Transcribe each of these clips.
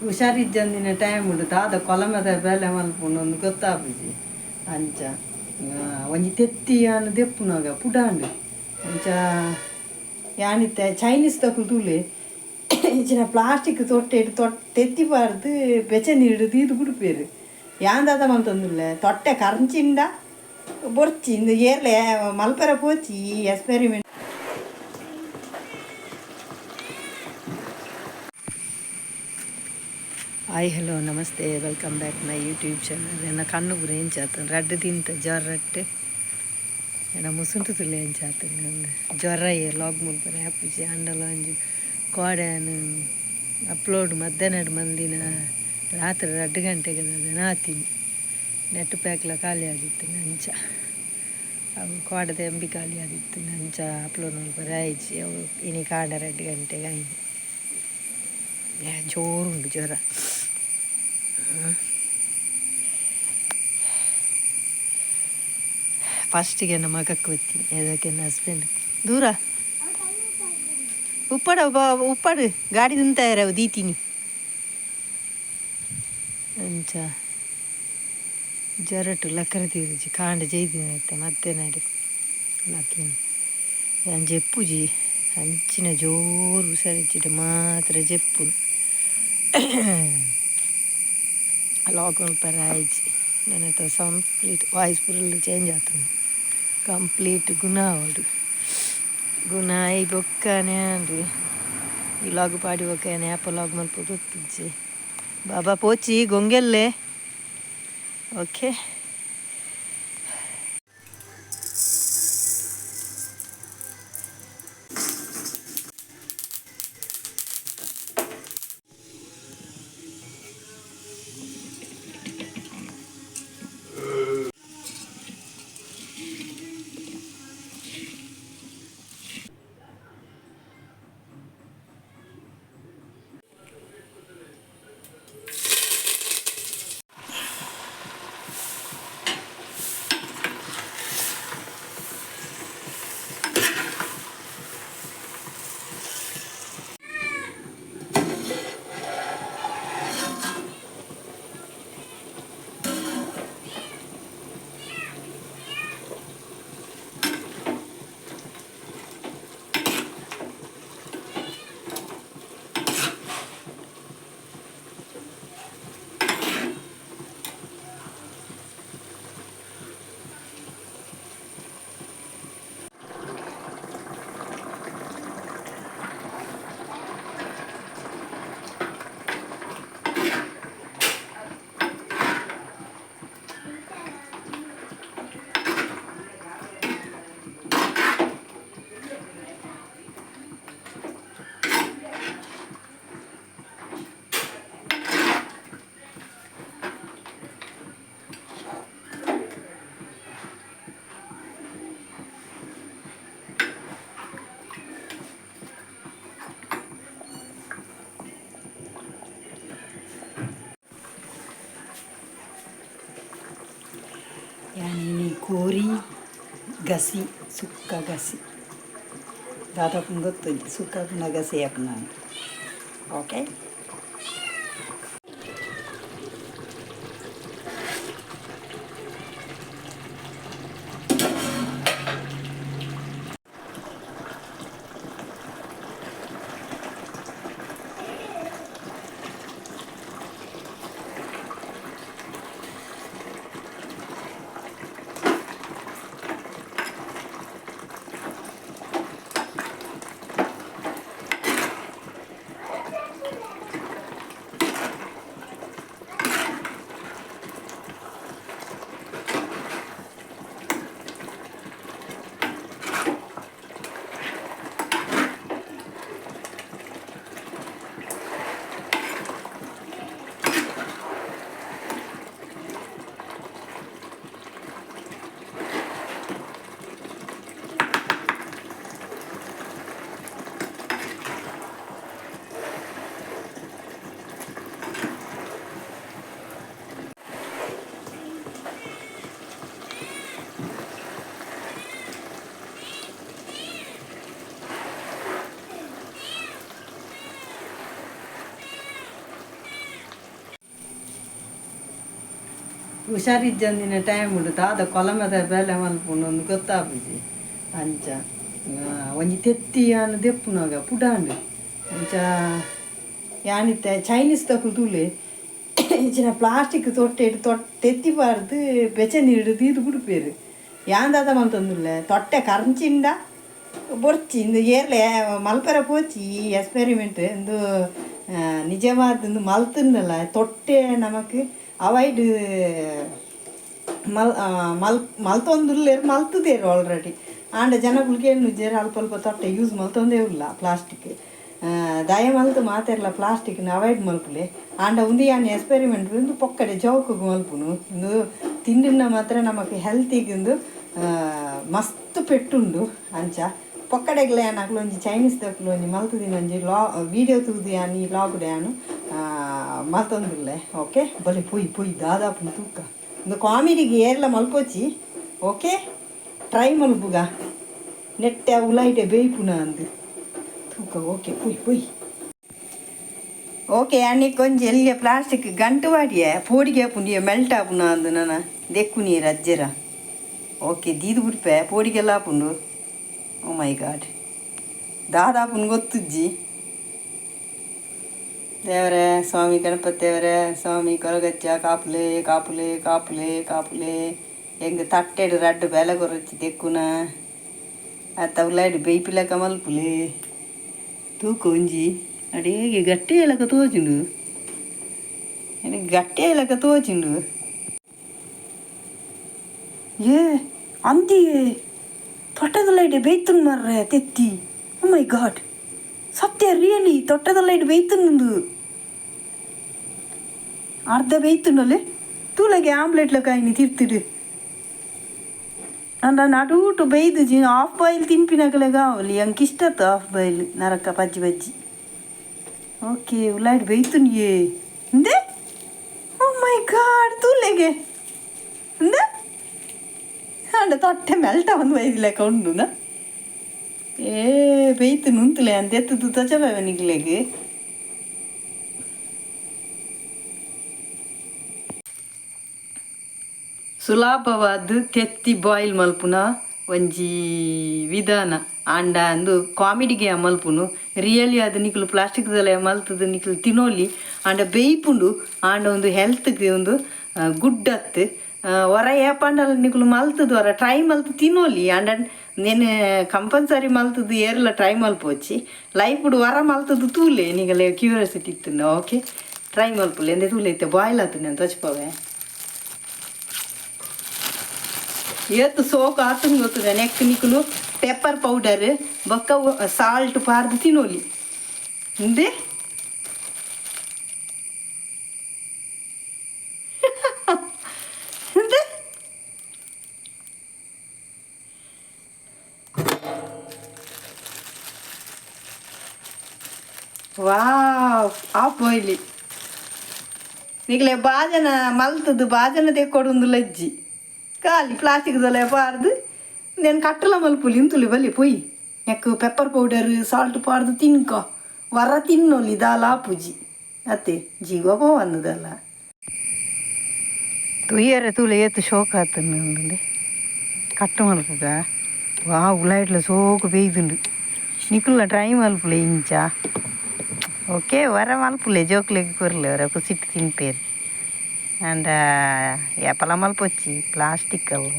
ಹುಷಾರಿದ್ದಂದಿನ time ಉಂಟು ಆದ ಕೊಲಮದ ಬೇಲೆ ಮಲ್ಪುಂಡು ಒಂದು ಗೊತ್ತಾಪುಜಿ ಅಂಚ ಒಂಜಿ ತೆತ್ತಿ ಅನ್ನು ದೆಪ್ಪುನಾಗ ಪುಡಾಂಡು ಅಂಚ ಯಾನಿತ್ತೆ ಚೈನೀಸ್ ತಕೊಂಡು ತೂಲೆ ಇಂಚಿನ ಪ್ಲಾಸ್ಟಿಕ್ ತೊಟ್ಟೆ ತೆತ್ತಿಬಾರ್ದು ಬೆಚ್ಚ ನೀರು ತೀದು ಕುಡಿಪೇರು ಯಾಂದಾದ ಮಲ್ತಂದುಲ್ಲ ತೊಟ್ಟೆ ಕರಂಚಿಂಡ ಬೊರ್ಚಿ ಇಂದು ಏರ್ಲೆ ಮಲ್ಪೆರ ಪೋಚಿ ಎಕ್ಸ್ಪೆರಿಮೆಂಟ್. ಹಾಯ್ ಹಲೋ ನಮಸ್ತೆ welcome back my YouTube channel. ನನ್ನ ಕಣ್ಣು ಪೂರ ಎಂಚಾತನು ರಡ್ಡು ತಿಂತ ಜ್ವರ ರಟ್ಟು ನನ್ನ ಮುಸುಂಟು ತುಳ್ಳಿ ಎಂಚಾತನು ನಂದು ಜ್ವರ ಲಾಗ್ ಮುಲ್ಪರೆ ಆಪುಜಿ ಅಂಡಲ ಒಂಜಿ ಕೋಡೆನು ಅಪ್ಲೋಡ್ ಮಧ್ಯಾಹ್ನ ಮಂದಿನ ರಾತ್ರಿ 2 ಗಂಟೆಗೆ ನಾತೀನಿ ನೆಟ್ ಪ್ಯಾಕ್ಲ ಖಾಲಿ ಆದಿತ್ತು ನಂಚ ಅವು ಕೋಡದ ಎಂಬಿ ಖಾಲಿ ಆದಿತ್ತು ನಂಚ ಅಪ್ಲೋಡ್ ಮಲ್ಪರೆ ಆಯ್ಚಿ ಅವು ಇನಿ ಕಾಡ 2 ಗಂಟೆಗೆ ಆಯ್ತು. ಜೋರುಂಟು ಜ್ವರ. ಫಸ್ಟಿಗೆ ನಮ್ಮ ಮಗಕ್ಕೆ ಬರ್ತೀನಿ ಅದಕ್ಕೆ ನನ್ನ ಹಸ್ಬೆಂಡ್ ದೂರ ಉಪ್ಪಡು ಗಾಡಿ ತಿಂತಾಯಿರ ಅವು ದೀತೀನಿ ಅಂಚ ಜ್ವರಟು ಲಕ್ಕರ ತೀರುಜಿ ಕಾಂಡ ಜೈದಿನ ಐತೆ ಮತ್ತೆ ನಡಿ ಲಕ್ಕಿನಿ ನಾನು ಜೆಪ್ಪುಜಿ ಅಂಚಿನ ಜೋರು ಹುಷಾರಿಚ್ಚಿಟ್ಟು ಮಾತ್ರ ಜೆಪ್ಪು ಲಾಗ್ ಪರ ಆಯ್ಚಿ ನನ್ನ ಹತ್ರ ಕಂಪ್ಲೀಟ್ ವಾಯ್ಸ್ ಫುಲ್ ಚೇಂಜ್ ಆಗ್ತದೆ ಕಂಪ್ಲೀಟ್ ಗುಣ ಅವಡು ಗುಣ ಈ ಬೊಕ್ಕನೆ ಅಂದ್ರಿ ಈ ಲಾಗ್ ಪಾಡಿ ಬೊಕ್ಕನೆ ಆ್ಯಪ ಲಾಗ್ ಮಲ್ಪ ಗೊತ್ತಿಜ್ಜಿ ಬಾಬಾ ಪೋಚಿ ಗೊಂಗೆಲ್ಲೆ ಓಕೆ. ಯಾನಿ ಕೋರಿ ಗಸಿ ಸುಕ್ಕ ಗಸಿ ದಾದಾಪುನ ಗೊತ್ತು ಸುಕ್ಕ ಗಸಿ ಅಪ್ಪ ನಾನು ಓಕೆ. ಹುಷಾರಿದ್ದಂದಿನ ಟೈಮ್ ಉಂಟು ಆದ ಕೊಲಮದ ಬೆಲೆ ಮಲ್ಪುಂಡು ಒಂದು ಗೊತ್ತಾಪುಜಿ ಅಂಚ ಒಂಜಿ ತೆತ್ತಿಯಾನು ದೆಪ್ಪುನಾಗ ಪುಡಾಂಡು ಅಂಚ ಯಾನಿತ್ತೆ ಚೈನೀಸ್ ತಕು ತೂಲೆ ಇಂಚಿನ ಪ್ಲಾಸ್ಟಿಕ್ ತೆತ್ತಿಬಾರ್ದು ಬೆಚ್ಚ ನೀಡು ತೀದು ಬಿಡ್ಪೇರು ಯಾಂದಾದ ಮಲ್ತೊಂದುಲ್ಲ ತೊಟ್ಟೆ ಕರಂಚಿಂಡ ಬೊರ್ಚಿ ಇಂದು ಏರ್ಲೆ ಮಲ್ಪೆರ ಪೋಚಿ ಈ ಎಕ್ಸ್ಪೆರಿಮೆಂಟ್ ಇಂದು ನಿಜವಾದ ಮಲ್ತನ್ನಲ್ಲ ತೊಟ್ಟೆ ನಮಕ್ ಅವಾಯ್ಡ್ ಮಲ್ತೊಂದುಲ್ಲೇರು ಮಲ್ತದೇರು ಆಲ್ರೆಡಿ ಆಂಡ ಜನಗಳಿಗೆ ಏನು ಅಲ್ಪ ಅಲ್ಪ ತೊಟ್ಟೆ ಯೂಸ್ ಮಲ್ತೊಂದೇ ಇಲ್ಲ ಪ್ಲಾಸ್ಟಿಕ್ ದಯ ಮಲ್ತು ಮಾತಾಡಲ್ಲ ಪ್ಲಾಸ್ಟಿಕ್ನ ಅವಾಯ್ಡ್ ಮಲ್ಪುಲೆ ಆಂಡ ಉಂದು ಯಾನ್ ಎಕ್ಸ್ಪೆರಿಮೆಂಟ್ ಇಂದು ಪೊಕ್ಕಡೆ ಜೋಕುಗು ಮಲ್ಪುನು ಇಂದು ತಿಂಡಿನ ಮಾತ್ರ ನಮಗೆ ಹೆಲ್ತಿಗಿಂದು ಮಸ್ತ್ ಪೆಟ್ಟುಂಡು ಅಂಚ ಪೊಕ್ಕಡೆಗ್ಲ ಏನಾಗ್ಲು ಒಂಜಿ ಚೈನೀಸ್ ತಕ್ಲು ಒಂಜಿ ಮಲ್ತದಿನ ಒಂಜಿ ವೀಡಿಯೋ ತೂದು ಯಾನು ಈ ಲಾಗ್ಡ್ ಯಾನು ಮಲ್ತೊಂದುಲ್ಲೆ ಓಕೆ ಬಲೆ ಪೊಯ್ ದಾದಾಪುನ ತೂಕ ಒಂದು ಕಾಮಿಡಿಗೆ ಏರ್ಲ ಮಲ್ಪೋಚಿ ಓಕೆ ಟ್ರೈ ಮಲ್ಪುಗ ನೆಟ್ಟೆ ಉಲಾಯಿಟೆ ಬೇಯ್ಪುನ ಅಂದು ತೂಕ ಓಕೆ ಪೊಯ್ ಓಕೆ ಅನ್ನಿಕ್ಕೆ ಒಂಜಿ ಎಲ್ಲಿಯ ಪ್ಲಾಸ್ಟಿಕ್ ಗಂಟು ಬಾಡಿಯೇ ಪೋಡಿಗೆ ಪುಂಡಿಯ ಮೆಲ್ಟ್ ಆಪುನ ಅಂದು ನನ್ನ ದೆಕ್ಕು ನೀರು ಅಜ್ಜರ ಓಕೆ ದೀದು ಬಿಡ್ಪೆ ಪೋಡಿಗೆಲ್ಲ ಆಪುಂಡು ಓ ಮೈ ಗಾಡ್ ದಾದಾಪುನ್ ಗೊತ್ತುಜ್ಜಿ ದೇವರೇ ಸ್ವಾಮಿ ಗಣಪತಿ ದೇವರೇ ಸ್ವಾಮಿ ಕೊರಗಚ್ಚ ಕಾಪುಲೆ ಕಾಪುಲೆ ಕಾಪುಲೆ ಕಾಪುಲೆ ಹೆಂಗೆ ತಟ್ಟೆಡು ರಡ್ಡು ಬೆಲೆ ಕೊರಚ್ಚಿ ತೆಕ್ಕುನ ಅತ್ತ ಉಳ್ಳಾಡಿ ಬೇಯ್ಪಿಲಕ ಮಲ್ಪುಲೆ ತೂಕ ಒಂಜಿ ಅಡೇಗೆ ಗಟ್ಟಿ ಎಲಕ ತೋಚುಂಡು ನನಗೆ ಗಟ್ಟಿ ಎಲಕ ತೋಚುಂಡು ಏ ಅಂತಿ ತೊಟ್ಟದಲ್ಲೈಟ್ ಬೇಯ್ತುನ್ ಮರ್ರೆ ತೆತ್ತಿ ಓ ಮೈ ಗಾಡ್ ಸತ್ಯ ರಿಯಲಿ ತೊಟ್ಟದಲ್ಲೈಟ್ ಬೇಯ್ತುಂದು ಅರ್ಧ ಬೇಯ್ತುಂಡಲೆ ತೂಲಗೆ ಆಮ್ಲೆಟ್ಲ ಕಾಯಿನಿ ತಿರ್ತಿಡು ನಾನು ಅಡೂಟು ಬೇಯ್ದು ಹಾಫ್ ಬಾಯ್ಲ್ ತಿನ್ಪಿನಕಲೆ ಕಾವಲಿ ಹಂಗೆ ಇಷ್ಟತ್ತು ಹಾಫ್ ಬಾಯ್ಲ್ ನರಕ ಬಜ್ಜಿ ಓಕೆ ಉಳ್ಳಾಡಿ ಬೇಯ್ತುನಿಯೇ ಹಿಂದೆ ಓ ಮೈ ಗಾಡ್ ತೂಲೆಗೆ ಹಿಂದೆ ಅಂಡ ತೊಟ್ಟೆ ಮೆಲ್ಟ ಒಂದು ವೈದಿಲೆಕ್ಕ ಉಂಡುನ ಏ ಬೇಯ್ತು ನುಂತಲೆ ಅಂತ ಎತ್ತದು ತಚಬಾವೆ ನಿಗ್ಲೆಗೆ ಸುಲಭವಾದ ತೆತ್ತಿ ಬಾಯ್ಲ್ ಮಲ್ಪುನ ಒಂಜಿ ವಿಧಾನ ಆಂಡ ಅಂದು ಕಾಮಿಡಿಗೆ ಮಲ್ಪುನು ರಿಯಲಿ ಅದು ನಿಕ್ಲು ಪ್ಲಾಸ್ಟಿಕ್ದಲ್ಲ ಮಲ್ತದು ನಿಕ್ಲು ತಿನ್ನೋಲಿ ಆಂಡ ಬೇಯ್ಪುಂಡು ಆಂಡ ಒಂದು ಹೆಲ್ತ್ಗೆ ಒಂದು ಗುಡ್ ಅತ್ತು ಹೊರ ಏಪಂಡಲ್ಲ ನಿಕ್ಲು ಮಲ್ತದು ಹೊರ ಟ್ರೈ ಮಲ್ತು ತಿನ್ನೋಲಿ ಆಂಡ ನೆನೆ ಕಂಪಲ್ಸರಿ ಮಲ್ತದು ಏರ್ಲ ಟ್ರೈ ಮಲ್ಪೋಚಿ ಲೈಫ್ ಬಿಡು ಹೊರ ಮಲ್ತದು ತೂಲೆ ನಿಗಲೆ ಕ್ಯೂರಿಯಾಸಿಟಿ ಇತ್ತು ಓಕೆ ಟ್ರೈ ಮಲ್ಪುಲೆ ಎಂದೇ ತೂಲೆ ಇತ್ತೆ ಬಾಯ್ಲ್ ಆತು ನಾನು ತಚ್ಪವೆ ಏತು ಸೋಕು ಆತಂಗೆ ಗೊತ್ತದೆ ನೆಕ್ ನಿಕ್ಲು ಪೆಪ್ಪರ್ ಪೌಡರ್ ಬೊಕ್ಕ ಸಾಲ್ಟ್ ಪಾರ್ದು ತಿನ್ನೋಲಿ ಹಿಂದೆ ಹಿಂದೆ ವಾವ್ ಆಫ್ ಬಾಯ್ಲಿ ನಿಗ್ಲೆ ಬಾಜನ ಮಲ್ತದ್ದು ಬಾಜನ ತೆಕ್ಕೊಡೊಂದು ಲಜ್ಜಿ ಖಾಲಿ ಪ್ಲಾಸ್ಟಿಕ್ದಲ್ಲ ಪಾರ್ದು నేను కట్టల మలుపులు ఇంతులు బలి పోయి నెక్కు పెప్పర్ పౌడర్ సాల్ట్ పార్ದು ತಿನ್ಕೊ ವರ ತಿನ್ನೋಲಿ ದಾಲ ಪೂಜಿ ಅತ್ತೆ ಜೀವ ಪೋವನ್ನದಲ್ಲ ತುಯ್ಯರೆ ತೂಲೆ ಏತು ಶೋಕ ಆತಂದು ಕಟ್ಟು ಮಲ್ಪುಗ ವಾ ಉಲಾಯ್ಟ್ಲ ಸೋಕು ಬೇಯ್ದುಂಡು ನಿಕುಲ್ಲ ಟ್ರೈ ಮಲ್ಪುಲೆ ಇಂಚ ಓಕೆ ವರ ಮಲ್ಪುಲೆ ಜೋಕ್ಲೆಗ್ ಕೊರ್ಲೆ ವರ ಕುಸಿಟ್ಟು ತಿನ್ಪೇರು ಆ್ಯಂಡ್ ಏಪಲ ಮಲ್ಪೊಚ್ಚಿ ಪ್ಲಾಸ್ಟಿಕ್ ಅವು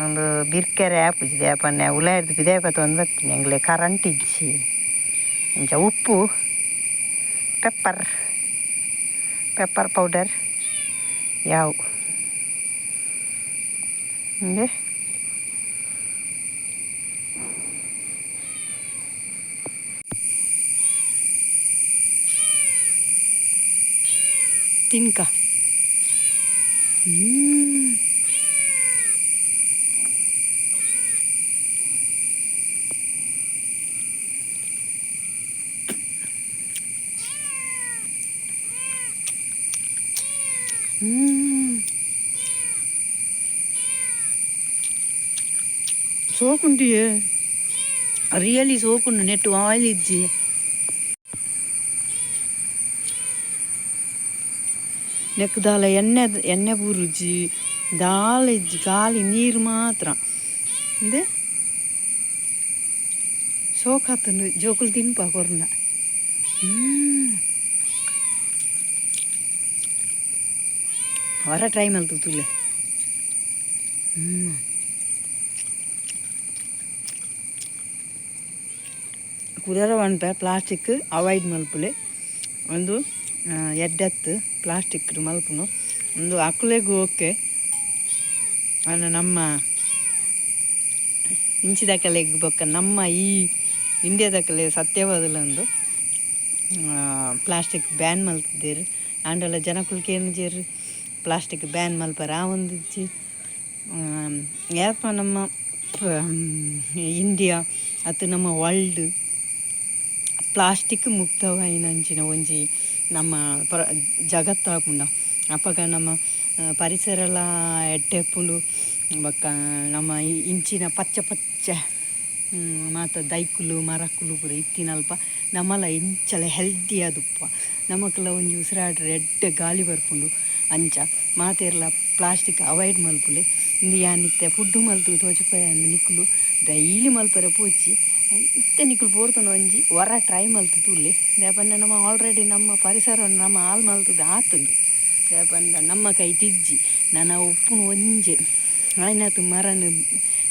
ಒಂದು ಬಿರ್ಕೆರೆ ಆಪುಜಿದೆ ಆಪನ್ನೆ ಉಲಾಯ್ದು ಬಿದೇಪತ್ತ ಒಂದು ಬರ್ತೀನಿ ಎಂಗ್ಲೆ ಕರೆಂಟ್ ಇಜ್ಜಿ ಇಂಚ ಉಪ್ಪು ಪೆಪ್ಪರ್ ಪೌಡರ್ ಯಾವು ಹಿಂಗೆ ತಿನ್ಕ ಸೋಕುಂಡಿಯೇ ರಿಯಲಿ ಸೋಕುಂಡು ನೆಟ್ಟು ಆಯಿಲ್ ಇಜ್ಜಿ ನೆಕ್ದಾಲ ಎಣ್ಣೆ ಬುರುಜಿ ದಾಳಿಜ್ಜಿ ಖಾಲಿ ನೀರು ಮಾತ್ರ ಅಂದೆ ಸೋಕಾತನು ಜೋಕುಲು ತಿನ್ಪ ಕೊರ್ನ ಹೊರ ಟ್ರೈ ಮಲ್ತು ತುಲೆ ಕುದರ ಒನ್ಪೆ ಪ್ಲಾಸ್ಟಿಕ್ ಅವಾಯ್ಡ್ ಮಲ್ಪುಲೆ ಒಂದು ಎಡ್ಡೆತ್ತು ಪ್ಲಾಸ್ಟಿಕ್ ಮಲ್ಪುನು ಒಂದು ಅಕ್ಕುಲೆಗೂ ಓಕೆ ನಮ್ಮ ಇಂಚಿದಕಲೆಗ್ ಬೊಕ್ಕ ನಮ್ಮ ಈ ಇಂಡಿಯಾದಕಲೆ ಸತ್ಯವಾದಲೊಂದು ಪ್ಲಾಸ್ಟಿಕ್ ಬ್ಯಾನ್ ಮಲ್ತಿದ್ದೇರು ಆಂಡಲ ಜನಕುಲ್ಕೆ ಏನುಜೇರು ಪ್ಲಾಸ್ಟಿಕ್ ಬ್ಯಾನ್ ಮಲ್ಪರ ಆ ಒಂದು ಯಾಪ ನಮ್ಮ ಇಂಡಿಯಾ ಅತ್ತು ನಮ್ಮ ವರ್ಲ್ಡ್ ಪ್ಲಾಸ್ಟಿಕ್ ಮುಕ್ತವಾಯಿನಂಚಿನ ಒಂಜಿ ನಮ್ಮ ಜಗತ್ತಾಪುಂಡ ಅಪ್ಪಗ ನಮ್ಮ ಪರಿಸರಲ ಎಡ್ಡೆಪ್ಪುಂಡು ಬೊಕ್ಕ ನಮ್ಮ ಇಂಚಿನ ಪಚ್ಚ ಮಾತ ದೈಕುಲು ಮರಕುಲು ಪೂರ ಇತ್ತಿನಲ್ಪ ನಮ್ಮಲ ಇಂಚಲ ಹೆಲ್ದಿ ಆದುಪ್ಪ ನಮಕ್ಲ ಒಂಜಿ ಉಸಿರಾಡ್ರೆ ಎಡ್ಡೆ ಗಾಳಿ ಬರ್ಪುಂಡು ಅಂಚ ಮಾತೆರ್ಲ ಪ್ಲಾಸ್ಟಿಕ್ ಅವಾಯ್ಡ್ ಮಲ್ಪುಲೆ ಇಂದು ನಿತ್ಯ ಫುಡ್ಡು ಮಲ್ತು ತೋಚಪಾಯ ನಿಕ್ಕುಲು ಡೈಲಿ ಮಲ್ಪರೆ ಪೋಚಿ ಇತ್ತೆ ನಿಕ್ಕುಲು ಪೋರ್ತನ ಒಂಜಿ ಹೊರ ಟ್ರೈ ಮಲ್ತು ತುಳ್ಳಿ ದೇಪಂಡ ನಮ್ಮ ಆಲ್ರೆಡಿ ನಮ್ಮ ಪರಿಸರವನ್ನು ನಮ್ಮ ಹಾಳು ಮಲ್ತದ್ದು ಆತುಂಡು ದೇಪಂಡ ನಮ್ಮ ಕೈ ತಿಜ್ಜಿ ನನ್ನ ಉಪ್ಪುನು ಒಂಜೆ ಆಯ್ನತು ಮರನು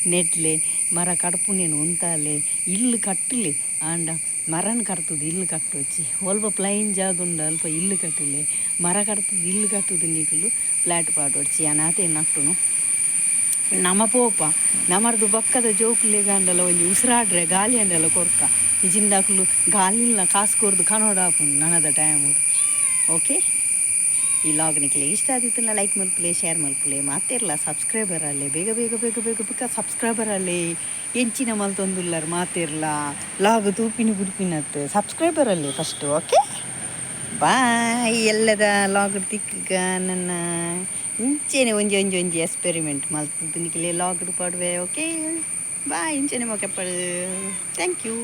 ನೆಡ್ಲೆ ಮರ ಕಡಪುನೇನು ಉಂತಾಲೆ ಇಲ್ಲು ಕಟ್ಟಲೆ ಆಂಡ ಮರನ ಕಟ್ತದೆ ಇಲ್ಲು ಕಟ್ಟೊಚ್ಚಿ ಸ್ವಲ್ಪ ಪ್ಲೈನ್ ಜಾಗ ಉಂಡು ಅಲ್ಪ ಇಲ್ಲು ಕಟ್ಟಲೆ ಮರ ಕಟ್ತದೆ ಇಲ್ಲು ಕಟ್ಟುದು ನೀಕಲು ಫ್ಲ್ಯಾಟ್ ಪಾಟೊಡ್ಚಿ ಅನಾತೆ ನಟ್ಟುನು ನಮ ಪೋಪ ನಮರ್ದು ಬಕ್ಕದ ಜೋಕುಲೆಗಂಡಲ ಒಂಜಿ ಉಸಿರಾಡ್ರೆ ಗಾಳಿ ಅಂಡಲ ಕೊರ್ಕ ಇಜಿಂದಾಕುಲು ಗಾಳಿನ ಕಾಸು ಕೊರ್ದು ಕನೋಡಾಪುಂಡು ನನದ ಟೈಮ್ ಓಕೆ ಈ ಲಾಗ್ ನಿಕ್ಲೆ ಇಷ್ಟ ಆದಿತ್ತು ಲೈಕ್ ಮಲ್ಪುಲೆ ಶೇರ್ ಮಲ್ಪುಲೆ ಮಾತೆರ್ಲ ಸಬ್ಸ್ಕ್ರೈಬರ್ ಅಲ್ಲೇ ಬೇಗ ಸಬ್ಸ್ಕ್ರೈಬರ್ ಅಲ್ಲೇ ಎಂಚಿನ ಮಲ್ತೊಂದುಲ್ಲರ್ ಮಾತೆರ್ಲ ಲಾಗ್ ತೂಪಿನ ಗುರುಪಿನತ್ತು ಸಬ್ಸ್ಕ್ರೈಬರ್ ಅಲ್ಲೇ ಫಸ್ಟು ಓಕೆ ಬಾಯ್ ಎಲ್ಲದ ಲಾಗ್ ತಿಕ್ಕ ನನ್ನ ಇಂಚೆನೆ ಒಂಜಿ ಎಕ್ಸ್ಪೆರಿಮೆಂಟ್ ಮಲ್ತದ್ದು ನಿಕ್ಲೆ ಲಾಗ್ ಪಾಡುವೆ ಓಕೆ ಬಾಯ್ ಇಂಚೆನೆ ಮೊಕೆಪ್ಪಳು ಥ್ಯಾಂಕ್ ಯು